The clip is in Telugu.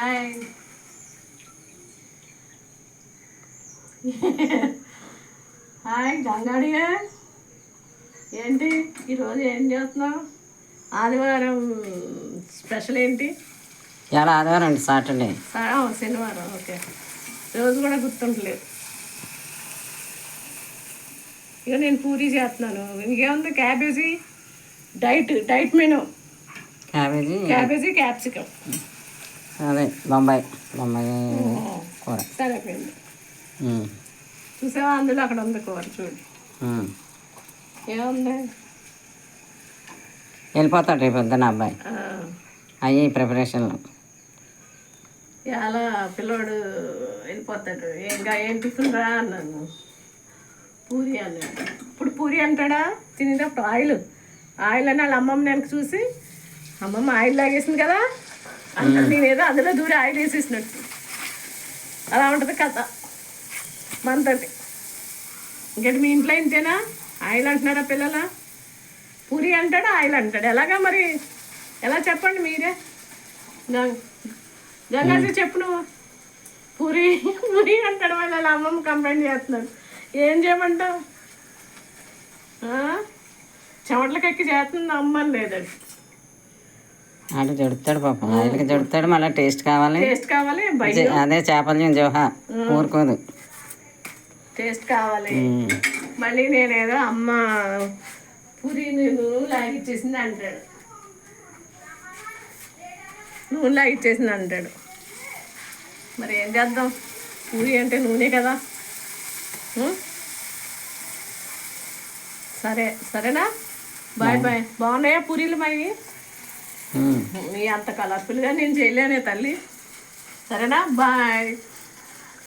హాయ్. హాయ్ గంగాడిగా. ఏంటి ఈరోజు ఏం చేస్తున్నావు? ఆదివారం స్పెషల్ ఏంటి? ఇలా ఆదివారం అండి, సాటర్డే. శనివారం. ఓకే, రోజు కూడా గుర్తుంటలేదు. ఇక నేను పూరీ చేస్తున్నాను. ఇంకేముంది, cabbage diet menu. Cabbage capsicum, అదే బొంబాయి కూర. సరిపోయింది. చూసావా, అందులో అక్కడ ఉంది కూర, చూడు. ఏముంది? వెళ్ళిపోతాడు రేపు పొద్దున్న అబ్బాయి. అయ్యి ప్రిపరేషన్లు. ఇలా పిల్లోడు వెళ్ళిపోతాడు. ఇంకా ఏం టిఫిన్ రా అన్నాను. పూరి అన్నాడు. ఇప్పుడు పూరి అంటాడా? తినేటప్పుడు ఆయిల్ అని వాళ్ళ అమ్మమ్మ నేను చూసి, అమ్మమ్మ ఆయిల్ లాగేసింది కదా అంటే నేనేదో అందులో దూరి ఆయిల్ వేసేసినట్టు. అలా ఉంటుంది కథ మనతోటి. ఇంకటి మీ ఇంట్లో ఇంతేనా? ఆయిల్ అంటున్నారా పిల్లల? పూరి అంటాడు, ఆయిల్ అంటాడు. ఎలాగా మరి? ఎలా చెప్పండి మీరే. గంగాజీ చెప్పు నువ్వు. పూరి అంటాడు, వాళ్ళు వాళ్ళ అమ్మమ్మ కంప్లైంట్ చేస్తున్నాడు. ఏం చేయమంటావు? చెమటలకి ఎక్కి చేస్తుంది అమ్మని లేదండి. అటు జడుతాడు పాపం, ఆయిల్కి జడుతాడు. మళ్ళీ టేస్ట్ కావాలి. అదే చేపలు జోహా ఊరుకోదు. టేస్ట్ కావాలి. మళ్ళీ నేనేదో అమ్మ పూరి నూనె లాగిచ్చేసింది అంటాడు. నూనె లాగిచ్చేసింది అంటాడు. మరి ఏం చేద్దాం? పూరి అంటే నూనె కదా. సరేనా? బాయ్. బాగున్నాయా పూరీలు మరి? నీ అంత కలర్ఫుల్గా నేను చేయలేనే తల్లి. సరేనా? బాయ్.